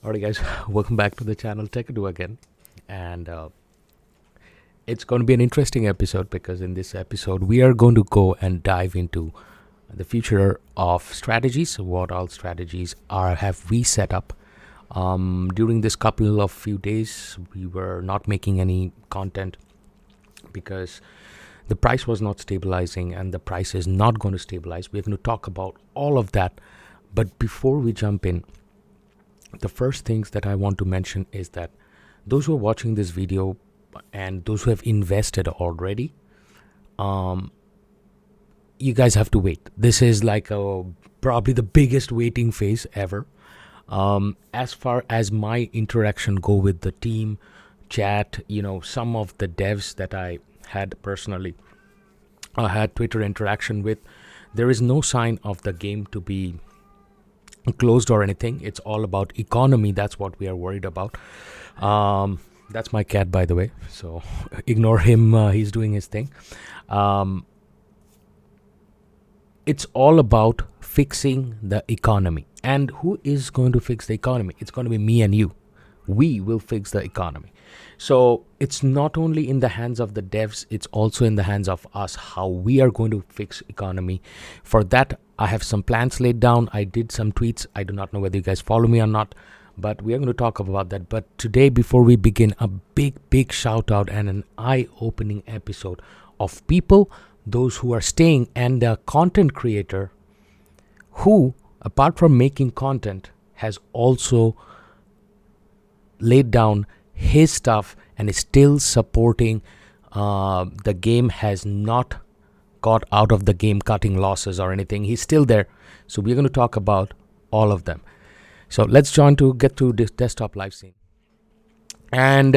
Alright, guys, welcome back to the channel Techado again. And it's going to be an interesting episode because in this episode, we are going to go and dive into the future of strategies. What all strategies have we set up? During this couple of few days, we were not making any content because the price was not stabilizing and the price is not going to stabilize. We're going to talk about all of that. But before we jump in, the first things that I want to mention is that those who are watching this video and those who have invested already, you guys have to wait. This is like probably the biggest waiting phase ever. As far as my interaction go with the team, chat, some of the devs that I had personally had Twitter interaction with, there is no sign of the game to be closed or anything. It's all about economy. That's what we are worried about. That's my cat, by the way, so ignore him. He's doing his thing. It's all about fixing the economy. And who is going to fix the economy? It's going to be me and you. We will fix the economy. So it's not only in the hands of the devs, it's also in the hands of us how we are going to fix economy. For that, I have some plans laid down. I did some tweets. I do not know whether you guys follow me or not, but we are going to talk about that. But today, before we begin, a big shout out and an eye-opening episode of people, those who are staying, and a content creator who, apart from making content, has also laid down his stuff and is still supporting. The game has not got out of the game cutting losses or anything. He's still there. So we're going to talk about all of them. So let's get to this desktop live scene. And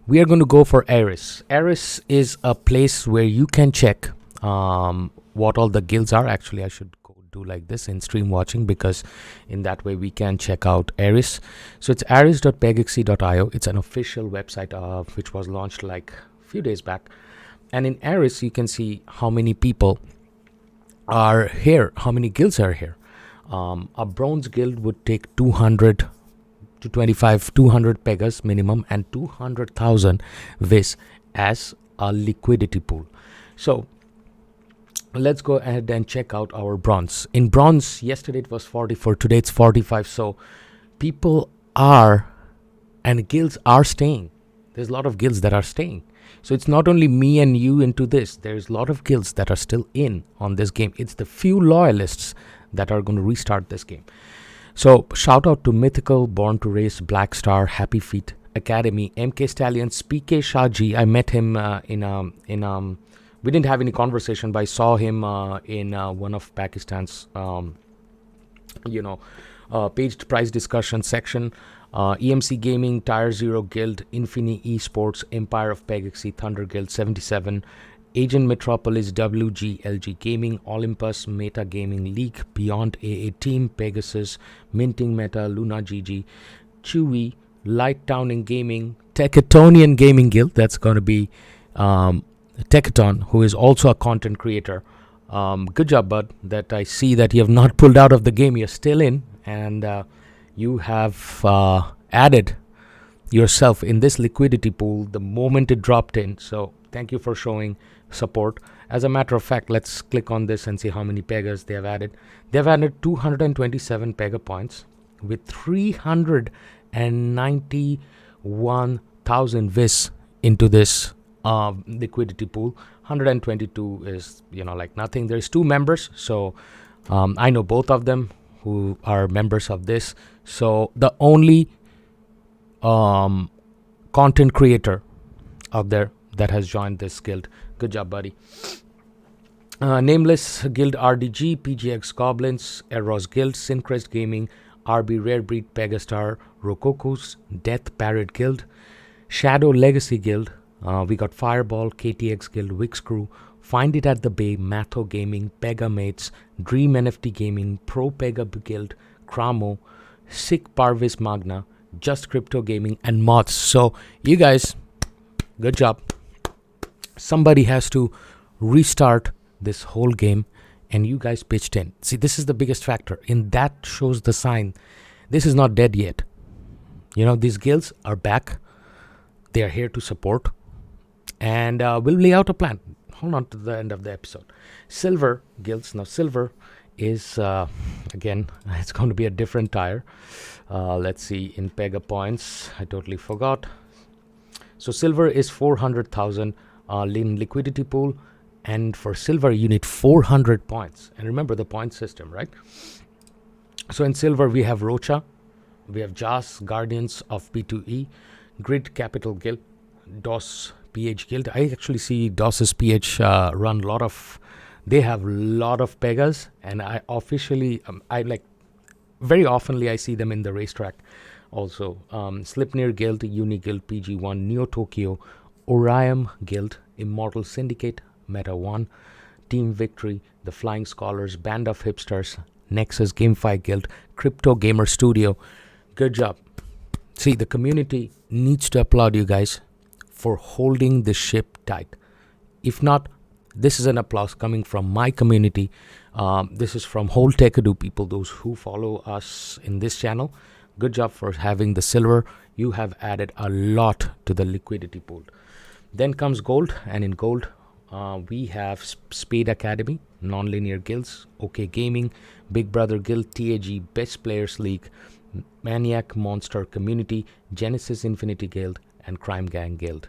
we are going to go for Eris. Eris is a place where you can check what all the guilds are. Actually, I should do like this in stream watching, because in that way we can check out Eris. So it's aris.pegaxy.io. It's an official website which was launched like a few days back. And in Eris you can see how many people are here, how many guilds are here. A bronze guild would take 200 to 200 pegas minimum and 200,000 vis as a liquidity pool. So let's go ahead and check out our bronze. In bronze, yesterday it was 44, today it's 45. So people are, and guilds are staying. There's a lot of guilds that are staying. So it's not only me and you into this. There's a lot of guilds that are still in on this game. It's the few loyalists that are going to restart this game. So shout out to Mythical, Born to Race, Black Star, Happy Feet, Academy, MK Stallions, PK Shaji. I met him we didn't have any conversation, but I saw him in one of Pakistan's, paged price discussion section. EMC Gaming, Tire Zero Guild, Infini Esports, Empire of Pegaxy, Thunder Guild 77, Agent Metropolis, WG, LG Gaming, Olympus, Meta Gaming, League, Beyond AA Team, Pegasus, Minting Meta, Luna GG, Chewy, Light Town in Gaming, Techatonian Gaming Guild. That's going to be Techaton, who is also a content creator. Good job, bud, that I see that you have not pulled out of the game. You're still in, and you have added yourself in this liquidity pool the moment it dropped in. So thank you for showing support. As a matter of fact, let's click on this and see how many pegas they have added. They have added 227 pega points with 391,000 vis into this liquidity pool. 122 is like nothing. There's two members, so I know both of them who are members of this. So the only content creator out there that has joined this guild. Good job, buddy. Nameless Guild, RDG, PGX Goblins, Eros Guild, Syncrest Gaming, RB Rare Breed, Pegastar, Rokokus, Death Parrot Guild, Shadow Legacy Guild. We got Fireball, KTX Guild, Wix Crew, Find It at the Bay, Matho Gaming, Pega Mates, Dream NFT Gaming, Pro Pega Guild, Cramo, Sick Parvis Magna, Just Crypto Gaming, and Mods. So you guys, good job. Somebody has to restart this whole game, and you guys pitched in. See, this is the biggest factor. In that shows the sign This is not dead yet. These guilds are back. They are here to support. And we'll lay out a plan. Hold on to the end of the episode. Silver guilds. Now, silver is, again, it's going to be a different tier. Let's see, in Pega points. I totally forgot. So, silver is 400,000 in liquidity pool. And for silver, you need 400 points. And remember the point system, right? So, in silver, we have Rocha. We have JAS, Guardians of P2E, Grid Capital Guild, DOS PH Guild. I actually see DOS's PH run they have a lot of Pegas, and I officially, very oftenly I see them in the racetrack also. Slipnir Guild, Uni Guild, PG1, Neo Tokyo, Orion Guild, Immortal Syndicate, Meta 1, Team Victory, The Flying Scholars, Band of Hipsters, Nexus GameFi Guild, Crypto Gamer Studio. Good job. See, the community needs to applaud you guys for holding the ship tight. If not, this is an applause coming from my community. This is from whole Techado people, those who follow us in this channel. Good job for having the silver. You have added a lot to the liquidity pool. Then comes gold, and in gold, we have Spade Academy, Nonlinear Guilds, OK Gaming, Big Brother Guild, TAG, Best Players League, Maniac Monster Community, Genesis Infinity Guild, and Crime Gang Guild.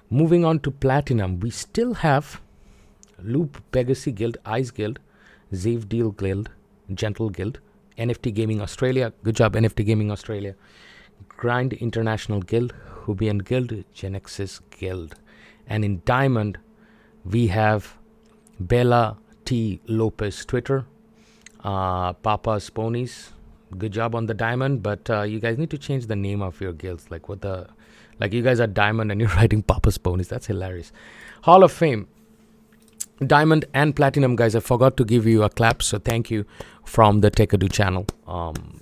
Moving on to Platinum, we still have Loop Pegaxy Guild, Ice Guild, Zave Deal Guild, Gentle Guild, NFT Gaming Australia. Good job, NFT Gaming Australia. Grind International Guild, Hubian Guild, Genesis Guild. And in Diamond, we have Bella T. Lopez Twitter, Papa's Ponies. Good job on the Diamond, but you guys need to change the name of your guilds. You guys are Diamond and you're writing Papa's Ponies. That's hilarious. Hall of Fame. Diamond and Platinum, guys, I forgot to give you a clap, so thank you from the Techado channel.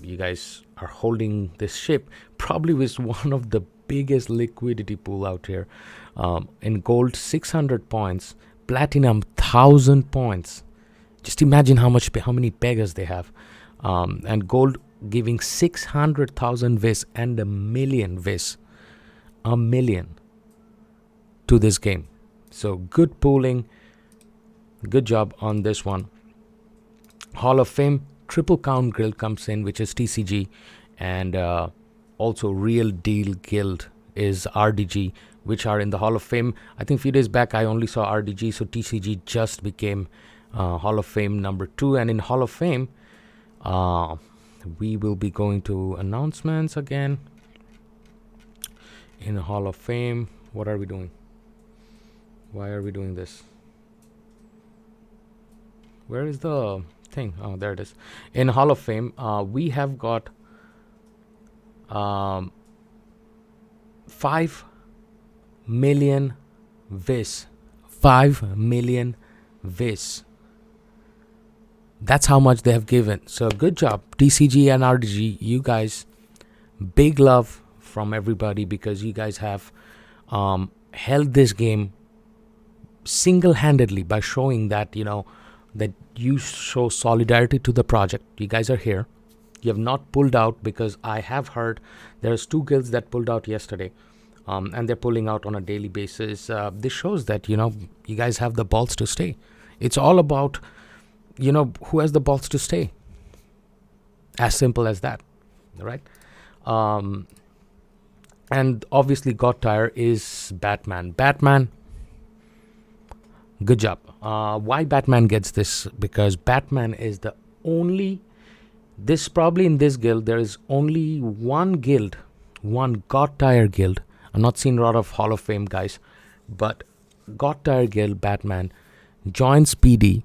You guys are holding this ship, probably with one of the biggest liquidity pool out here. In gold, 600 points. Platinum, 1,000 points. Just imagine how many Pegas they have. And gold giving 600,000 vis and 1 million vis. 1 million to this game. So good pooling. Good job on this one. Hall of Fame, Triple Count Guild comes in, which is TCG. And also Real Deal Guild is RDG, which are in the Hall of Fame. I think a few days back I only saw RDG, so TCG just became Hall of Fame number 2. And in Hall of Fame, we will be going to announcements again. In Hall of Fame, what are we doing? Why are we doing this? Where is the thing? Oh, there it is. In Hall of Fame, we have got 5 million vis. 5 million vis. That's how much they have given. So good job, TCG and RDG. You guys, big love from everybody, because you guys have held this game single-handedly by showing that, that you show solidarity to the project. You guys are here. You have not pulled out, because I have heard there's 2 guilds that pulled out yesterday, and they're pulling out on a daily basis. This shows that, you guys have the balls to stay. It's all about, who has the balls to stay. As simple as that, right? And obviously God tier is Batman. Batman, good job. Why Batman gets this? Because Batman is the only, probably in this guild, there is only one guild, one God tier guild. I'm not seeing a lot of Hall of Fame guys, but God tier guild Batman joins PD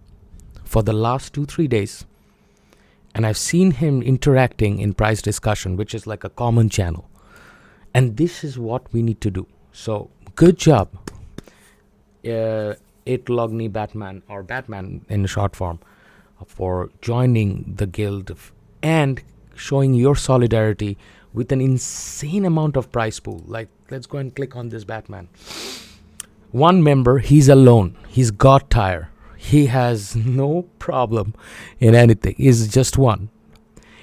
for the last 2-3 days. And I've seen him interacting in prize discussion, which is like a common channel. And this is what we need to do. So good job, Logni Batman, or Batman in short form, for joining the guild and showing your solidarity with an insane amount of prize pool. Like, let's go and click on this Batman. One member, he's alone. He's God tier. He has no problem in anything. He's just one.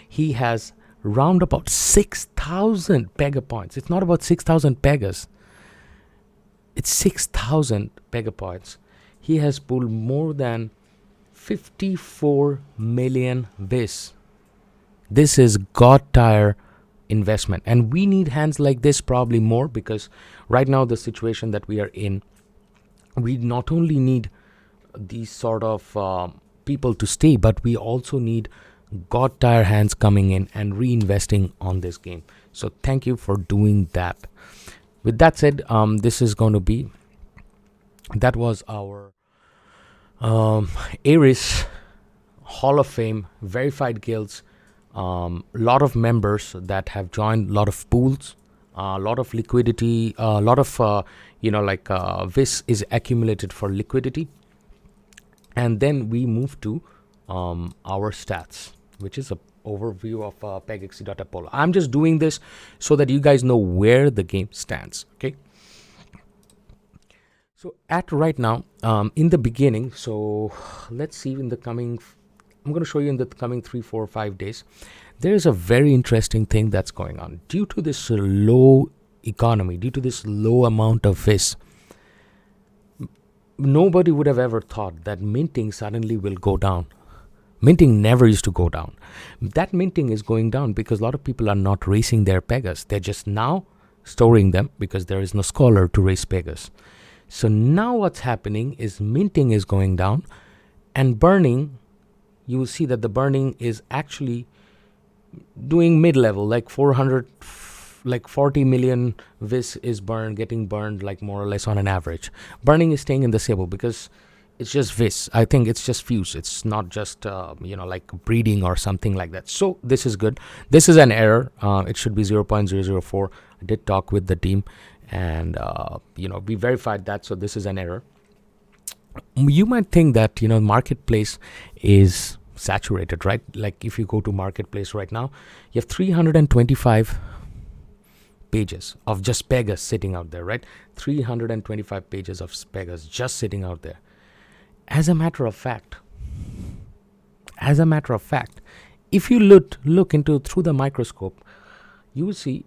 He has round about 6,000 Pega points. It's not about 6,000 Pegas. It's 6,000 Pega points. He has pulled more than 54 million Vis. This is god-tier investment. And we need hands like this probably more, because right now the situation that we are in, we not only need these sort of people to stay, but we also need god-tier hands coming in and reinvesting on this game. So thank you for doing that. With that said, this is going to be, that was our Ares Hall of Fame verified guilds. Lot of members that have joined, lot of pools, a lot of liquidity, a lot of Vis is accumulated for liquidity. And then we move to our stats, which is a overview of Pegaxy.Apollo. I'm just doing this so that you guys know where the game stands. Okay. So at right now, in the beginning, so let's see in the coming, I'm going to show you in the coming 3, 4, 5 days, there is a very interesting thing that's going on. Due to this low economy, due to this low amount of Vis, nobody would have ever thought that minting suddenly will go down. Minting never used to go down. That minting is going down because a lot of people are not racing their Pegas. They're just now storing them because there is no scholar to race Pegas. So now what's happening is minting is going down, and burning, you will see that the burning is actually doing mid-level, like 400, like 40 million Vis is getting burned like more or less on an average. Burning is staying in the stable because it's just Vis. I think it's just fuse. It's not just, like breeding or something like that. So this is good. This is an error. It should be 0.004. I did talk with the team and, we verified that. So this is an error. You might think that, marketplace is saturated, right? Like if you go to marketplace right now, you have 325 pages of just Pegas sitting out there, right? 325 pages of Pegas just sitting out there. As a matter of fact, if you look into through the microscope, you will see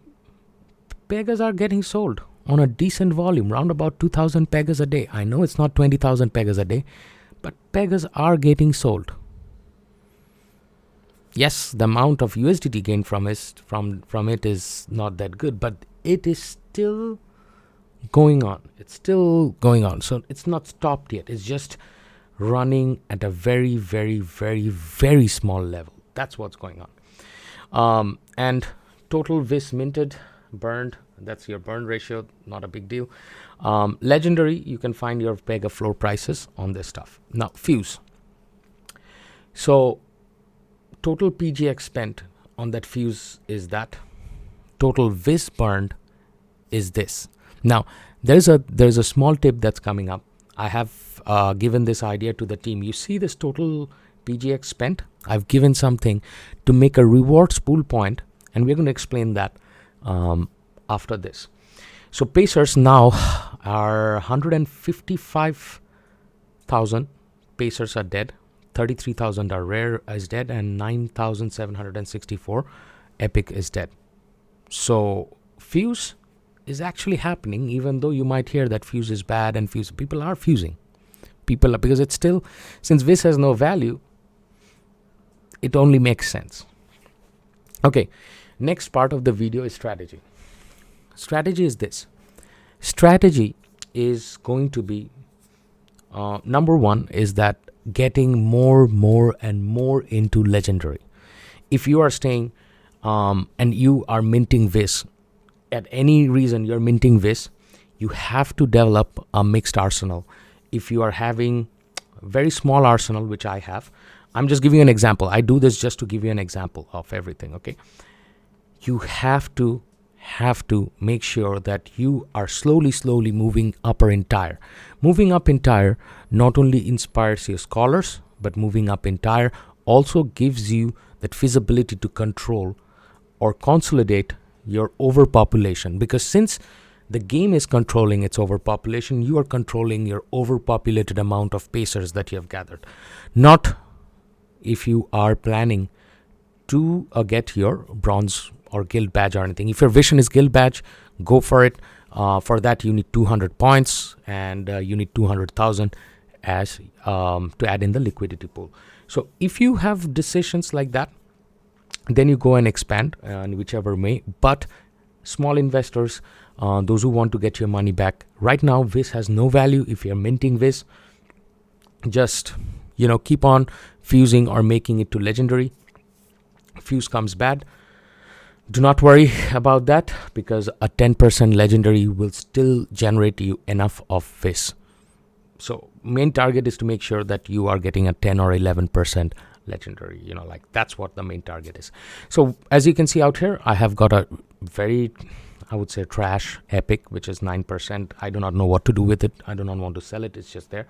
Pegas are getting sold on a decent volume, round about 2,000 Pegas a day. I know it's not 20,000 Pegas a day, but Pegas are getting sold. Yes, the amount of USDT gain from it is not that good, but it is still going on. It's still going on. So it's not stopped yet. It's just running at a very, very, very, very small level. That's what's going on. And total Vis minted, burned, that's your burn ratio, not a big deal. Legendary, you can find your Pega floor prices on this stuff. Now, fuse. So total PGX spent on that fuse is that. Total Vis burned is this. Now, there's a small tip that's coming up. I have given this idea to the team. You see this total PGX spent? I've given something to make a rewards pool point, and we're going to explain that after this. So Pacers now are 155,000 Pacers are dead, 33,000 are rare is dead, and 9,764 Epic is dead. So fuse is actually happening, even though you might hear that fuse is bad and fuse. People are fusing. Because it's still, since Vis has no value, it only makes sense. Okay, next part of the video is strategy. Strategy is this. Strategy is going to be, number one is that getting more and more into legendary. If you are staying and you are minting Vis, at any reason you're minting Vis, you have to develop a mixed arsenal. If you are having a very small arsenal, which I have, I'm just giving you an example. I do this just to give you an example of everything, okay? You have to make sure that you are slowly moving up entire. Moving up entire not only inspires your scholars, but moving up entire also gives you that feasibility to control or consolidate your overpopulation. Because since the game is controlling its overpopulation, you are controlling your overpopulated amount of Pacers that you have gathered. Not if you are planning to get your bronze or guild badge or anything. If your vision is guild badge, go for it. For that you need 200 points, and you need 200,000 as to add in the liquidity pool. So if you have decisions like that, then you go and expand in whichever way. But small investors, those who want to get your money back, right now Viz has no value. If you're minting Viz, just keep on fusing or making it to legendary. Fuse comes bad, do not worry about that, because a 10% legendary will still generate you enough of Viz. So main target is to make sure that you are getting a 10 or 11% legendary, that's what the main target is. So as you can see out here, I have got a very, I would say, trash epic, which is 9%. I do not know what to do with it. I do not want to sell it. It's just there.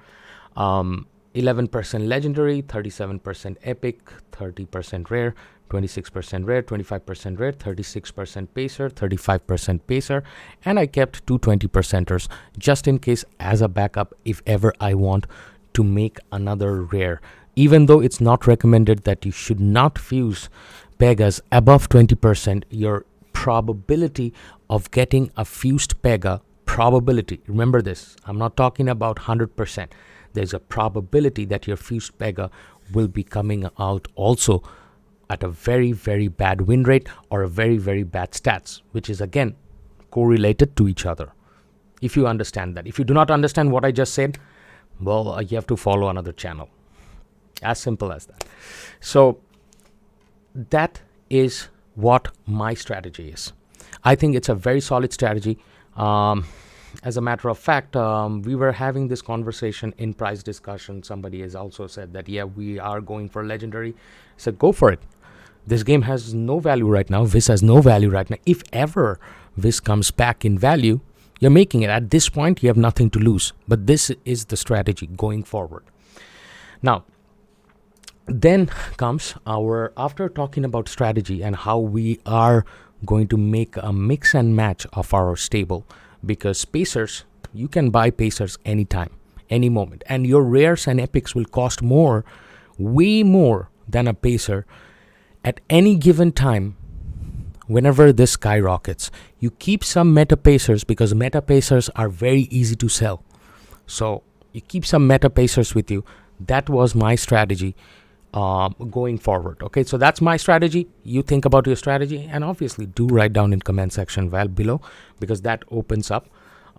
11% legendary, 37% epic, 30% rare, 26% rare, 25% rare, 36% pacer, 35% pacer, and I kept 2 20%ers just in case as a backup if ever I want to make another rare. Even though it's not recommended that you should not fuse Pegas above 20%, your probability of getting a fused Pega, probability, remember this, I'm not talking about 100%. There's a probability that your fused Pega will be coming out also at a very, very bad win rate or a very, very bad stats, which is again correlated to each other. If you understand that. If you do not understand what I just said, well, you have to follow another channel. As simple as that. So that is what my strategy is. I think it's a very solid strategy. As a matter of fact, we were having this conversation in price discussion. Somebody has also said that, yeah, we are going for legendary. I said, go for it. This game has no value right now. Viz has no value right now. If ever Viz comes back in value, you're making it. At this point, you have nothing to lose. But this is the strategy going forward. Now, then comes after talking about strategy and how we are going to make a mix and match of our stable, because pacers, you can buy pacers anytime, any moment, and your rares and epics will cost more, way more than a pacer at any given time. Whenever this skyrockets, you keep some meta pacers, because meta pacers are very easy to sell. So you keep some meta pacers with you. That was my strategy going forward. Okay, so that's my strategy. You think about your strategy, and obviously do write down in comment section below, because that opens up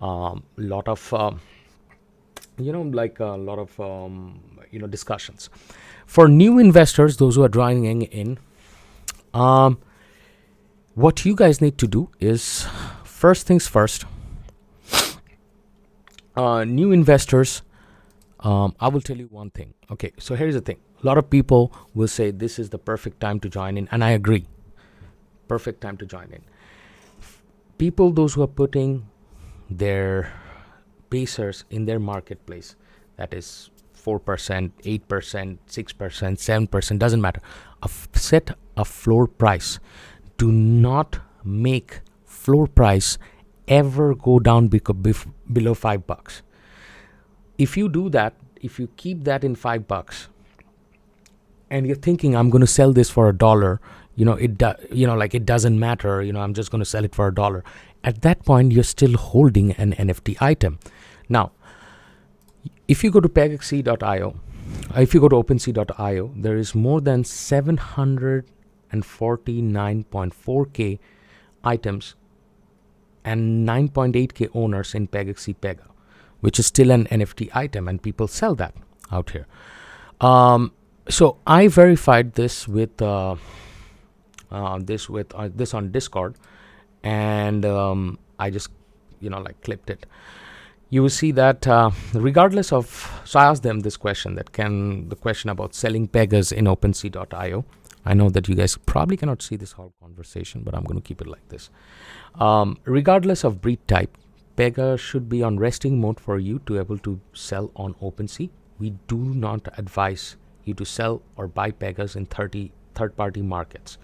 a lot of discussions for new investors, those who are joining in. What you guys need to do is, first things first, new investors, I will tell you one thing. Okay, so here's the thing. A lot of people will say this is the perfect time to join in, and I agree. Perfect time to join in. People, those who are putting their pacers in their marketplace, that is 4%, 8%, 6%, 7%, doesn't matter. Set a floor price. Do not make floor price ever go down below $5. If you do that, if you keep that in $5, and you're thinking, I'm going to sell this for $1, it doesn't matter, I'm just going to sell it for $1. At that point, you're still holding an NFT item. Now, if you go to Pegaxy.io, if you go to OpenSea.io, there is more than 749.4k items and 9.8k owners in Pegaxy Pega, which is still an NFT item, and people sell that out here. So I verified this with this on Discord, and I just clipped it. You will see that regardless of, so I asked them this question, the question about selling Pegas in OpenSea.io. I know that you guys probably cannot see this whole conversation, but I'm going to keep it like this. Regardless of breed type, Pega should be on resting mode for you to able to sell on OpenSea. We do not advise you to sell or buy Pegas in third-party markets.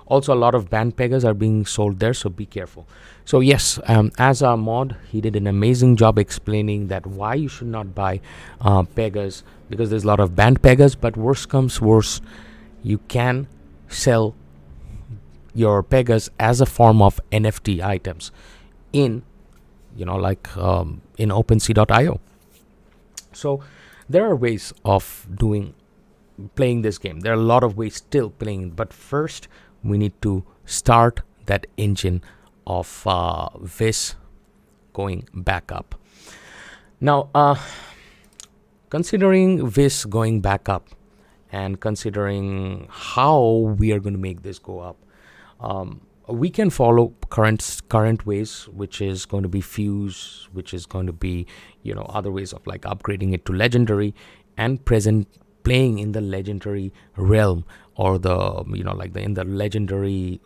Also, a lot of banned Pegas are being sold there, so be careful. So yes, as our mod, he did an amazing job explaining that why you should not buy Pegas, because there's a lot of banned Pegas, but worse comes worse, you can sell your Pegas as a form of NFT items in, in OpenSea.io. So there are ways of playing this game. There are a lot of ways still playing, but first we need to start that engine of this going back up. Now, considering this going back up and considering how we are going to make this go up, we can follow current ways, which is going to be fuse, which is going to be other ways of like upgrading it to legendary and playing in the legendary realm, or in the legendary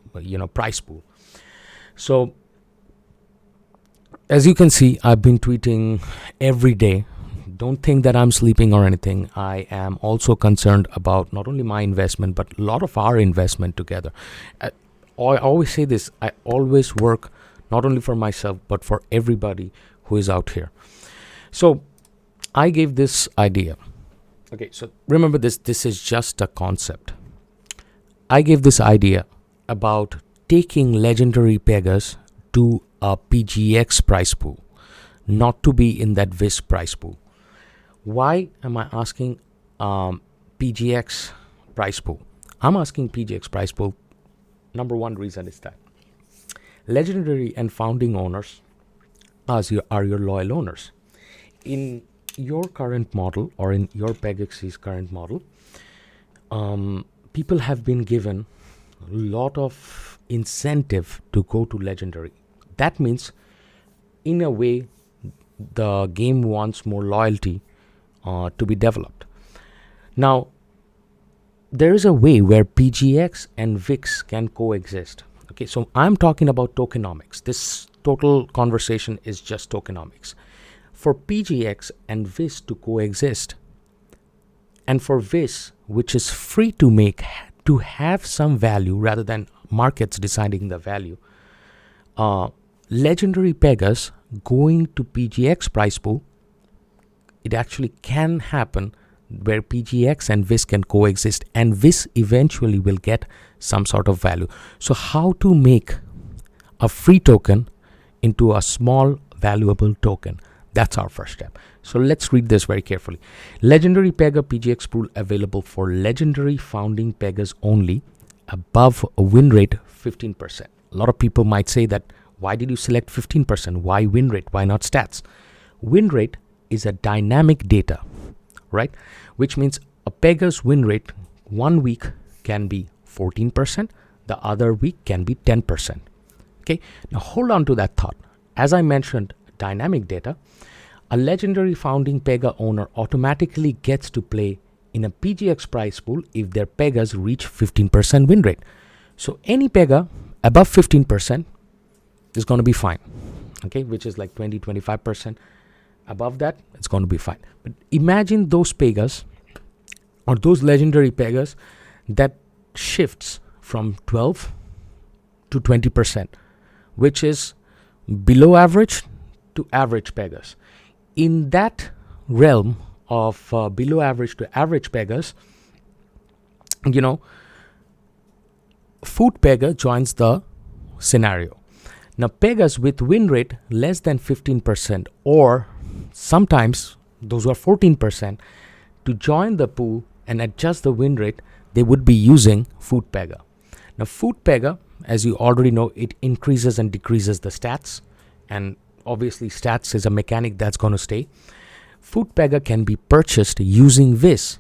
price pool. So as you can see, I've been tweeting every day. Don't think that I'm sleeping or anything. I am also concerned about not only my investment, but a lot of our investment together. I always say this, I always work not only for myself, but for everybody who is out here. So I gave this idea. Okay, so remember this is just a concept. I gave this idea about taking legendary Pegas to a PGX price pool, not to be in that VIS price pool. Why am I asking PGX price pool? I'm asking PGX price pool. Number one reason is that legendary and founding owners are your loyal owners. In your current model, or in your Pegaxy's current model, people have been given a lot of incentive to go to legendary. That means, in a way, the game wants more loyalty to be developed. Now, there is a way where PGX and VIX can coexist. Okay, so I'm talking about tokenomics. This total conversation is just tokenomics. For PGX and VIS to coexist, and for VIS, which is free to make, to have some value rather than markets deciding the value, legendary Pegas going to PGX price pool, it actually can happen where PGX and VIS can coexist, and VIS eventually will get some sort of value. So how to make a free token into a small valuable token? That's our first step. So let's read this very carefully. Legendary Pega PGX pool available for legendary founding Pegas only, above a win rate 15%. A lot of people might say that, why did you select 15%? Why win rate? Why not stats? Win rate is a dynamic data, right? Which means a Pega's win rate 1 week can be 14%, the other week can be 10%. Okay, now hold on to that thought. As I mentioned, dynamic data, a legendary founding Pega owner automatically gets to play in a PGX prize pool if their Pegas reach 15% win rate. So any Pega above 15% is going to be fine, okay, which is like 20-25%. Above that, it's going to be fine. But imagine those Pegas, or those legendary Pegas, that shifts from 12 to 20%, which is below average to average Pegas. In that realm of below average to average Pegas, Food Pega joins the scenario. Now, Pegas with win rate less than 15%, or sometimes those who are 14%, to join the pool and adjust the win rate, they would be using Food Pega. Now, Food Pega, as you already know, it increases and decreases the stats, and obviously stats is a mechanic that's going to stay. Food Pega can be purchased using VIS.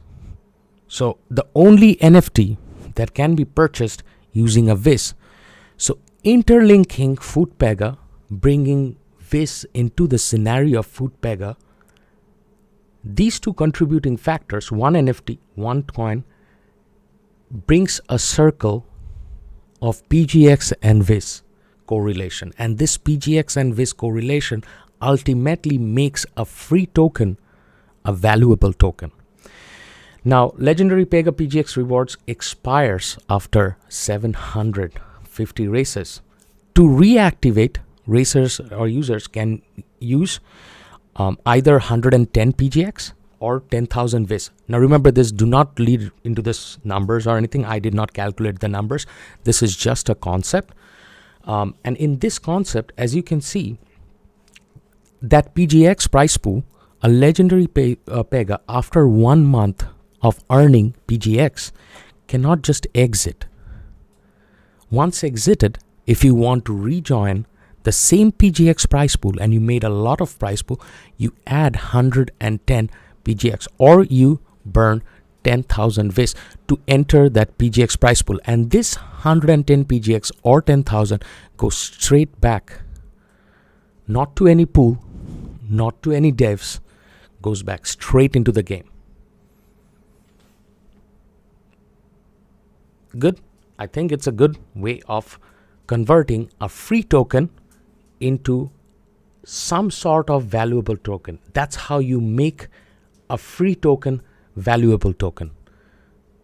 So the only NFT that can be purchased using a VIS. So interlinking Food Pega, bringing VIS into the scenario of Food Pega, these two contributing factors, one NFT, one coin, brings a circle of PGX and VIS correlation. And this PGX and VIS correlation ultimately makes a free token a valuable token. Now, legendary Pega PGX rewards expires after 750 races. To reactivate, racers or users can use either 110 PGX or 10,000 vis. Now remember this, do not lead into this numbers or anything. I did not calculate the numbers. This is just a concept. And in this concept, as you can see, that PGX price pool, a legendary Pega, after 1 month of earning PGX, cannot just exit. Once exited, if you want to rejoin the same PGX price pool and you made a lot of price pool, you add 110 PGX or you burn 10,000 vis to enter that PGX price pool. And this 110 PGX or 10,000 goes straight back, not to any pool, not to any devs, goes back straight into the game. Good. I think it's a good way of converting a free token into some sort of valuable token. That's how you make a free token valuable token,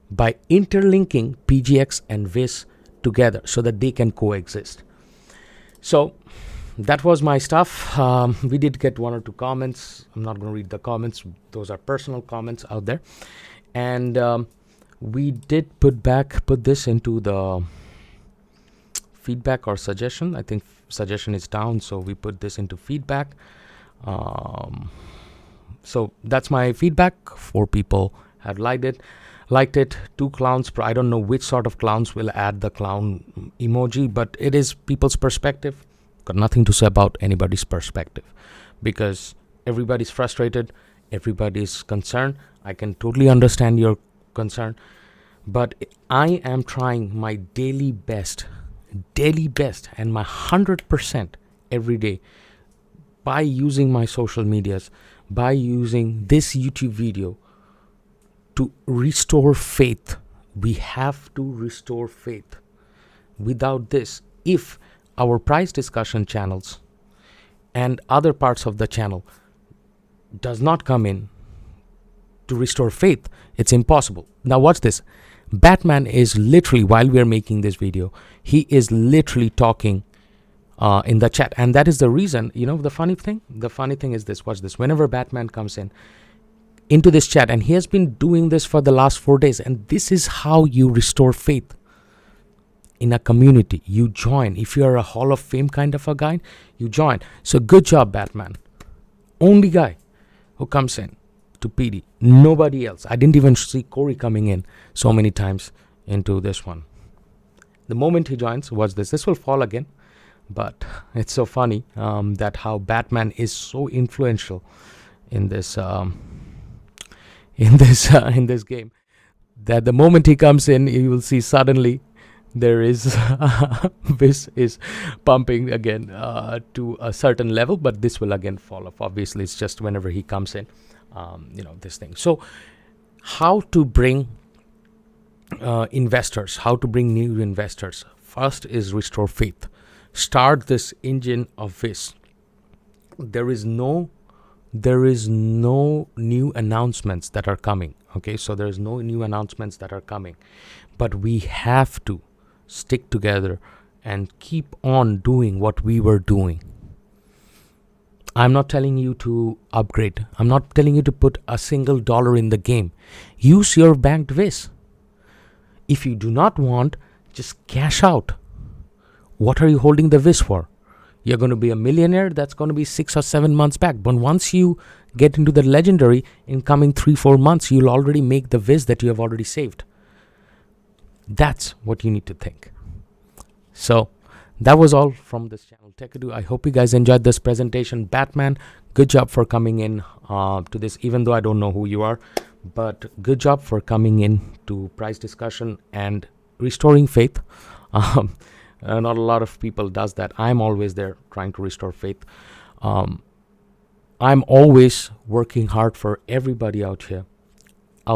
by interlinking PGX and vis together so that they can coexist. So that was my stuff. We did get 1 or 2 comments. I'm not going to read the comments. Those are personal comments out there. And we did put this into the feedback or suggestion. I think suggestion is down, so we put this into feedback. So that's my feedback. 4 people have liked it. 2 clowns. I don't know which sort of clowns will add the clown emoji, but it is people's perspective. Got nothing to say about anybody's perspective, because everybody's frustrated, everybody's concerned. I can totally understand your concern, but I am trying my daily best and my 100% every day by using my social medias, by using this YouTube video to restore faith. We have to restore faith. Without this, if our price discussion channels and other parts of the channel does not come in to restore faith, it's impossible. Now watch this. Batman is literally, while we are making this video, he is literally talking in the chat. And that is the reason, the funny thing is this, watch this. Whenever Batman comes into this chat, and he has been doing this for the last 4 days, and this is how you restore faith in a community. You join. If you are a Hall of Fame kind of a guy, you join. So good job, Batman. Only guy who comes in to PD. Nobody else. I didn't even see Corey coming in so many times into this one. The moment he joins, watch this. This will fall again. But it's so funny that how Batman is so influential in this in this game, that the moment he comes in, you will see suddenly there is this is pumping again to a certain level, but this will again fall off. Obviously, it's just whenever he comes in, this thing. So how to bring investors, how to bring new investors? First is restore faith. Start this engine of this. There is no new announcements that are coming. Okay, so there's no new announcements that are coming, but we have to stick together and keep on doing what we were doing. I'm not telling you to upgrade. I'm not telling you to put a single dollar in the game. Use your banked vis. If you do not want, just cash out. What are you holding the vis for? You're going to be a millionaire. That's going to be 6 or 7 months back. But once you get into the legendary, in coming 3-4 months, you'll already make the vis that you have already saved. That's what you need to think. So that was all from this channel, Techado. I hope you guys enjoyed this presentation. Batman, good job for coming in to this, even though I don't know who you are. But good job for coming in to price discussion and restoring faith. Not a lot of people does that. I'm always there trying to restore faith. I'm always working hard for everybody out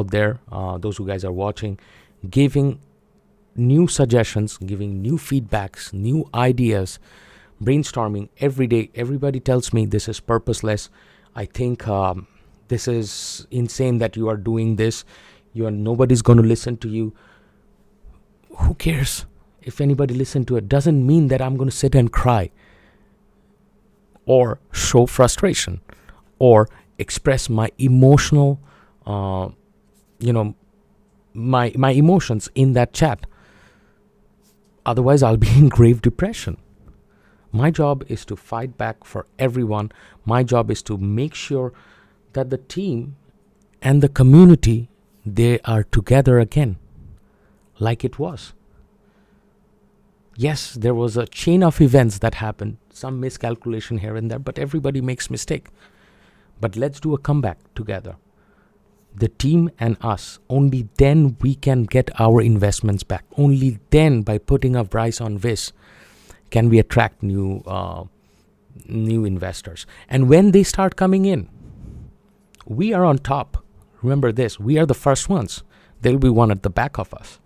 there, those who guys are watching, giving new suggestions, giving new feedbacks, new ideas, brainstorming every day. Everybody tells me this is purposeless. I think this is insane that you are doing this. Nobody's going to listen to you. Who cares? If anybody listen to it, doesn't mean that I'm going to sit and cry or show frustration or express my emotional uh, you know, my emotions in that chat. Otherwise, I'll be in grave depression. My job is to fight back for everyone. My job is to make sure that the team and the community, they are together again, like it was. Yes, there was a chain of events that happened, some miscalculation here and there, but everybody makes mistake. But let's do a comeback together. The team and us. Only then we can get our investments back. Only then, by putting a price on this, can we attract new investors. And when they start coming in, we are on top. Remember this, we are the first ones. There'll be one at the back of us.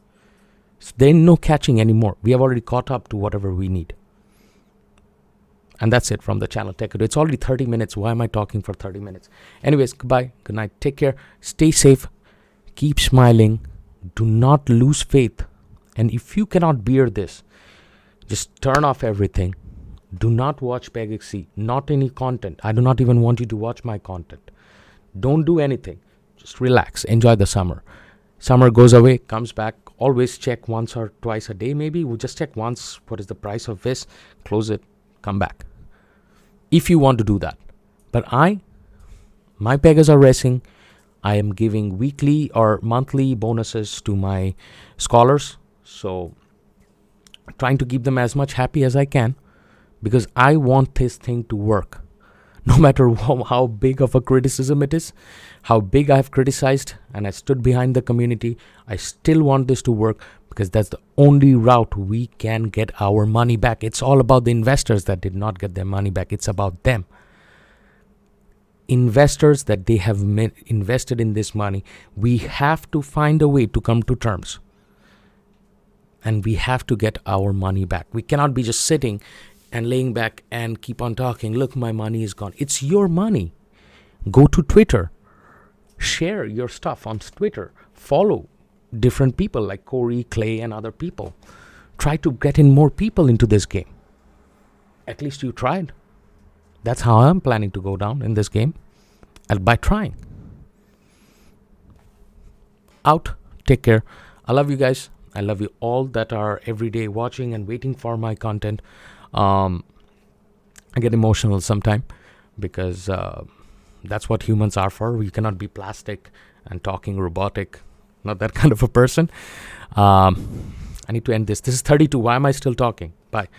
So there's no catching anymore. We have already caught up to whatever we need. And that's it from the channel Techado. It's already 30 minutes. Why am I talking for 30 minutes? Anyways, goodbye. Good night. Take care. Stay safe. Keep smiling. Do not lose faith. And if you cannot bear this, just turn off everything. Do not watch Pegaxy. Not any content. I do not even want you to watch my content. Don't do anything. Just relax. Enjoy the summer. Summer goes away, comes back. Always check once or twice a day maybe. We'll just check once. What is the price of this? Close it. Come back. If you want to do that. But my Pegas are racing. I am giving weekly or monthly bonuses to my scholars. So trying to keep them as much happy as I can, because I want this thing to work. No matter how big of a criticism it is, how big I have criticized and I stood behind the community, I still want this to work, because that's the only route we can get our money back. It's all about the investors that did not get their money back. It's about them. Investors that they have invested in this money, we have to find a way to come to terms. And we have to get our money back. We cannot be just sitting and laying back and keep on talking. Look, my money is gone. It's your money. Go to Twitter. Share your stuff on Twitter. Follow different people like Corey, Clay, and other people. Try to get in more people into this game. At least you tried. That's how I'm planning to go down in this game. And by trying. Out. Take care. I love you guys. I love you all that are every day watching and waiting for my content. I get emotional sometime, because that's what humans are for. We cannot be plastic and talking robotic. Not that kind of a person. I need to end this. This is 32. Why am I still talking? Bye.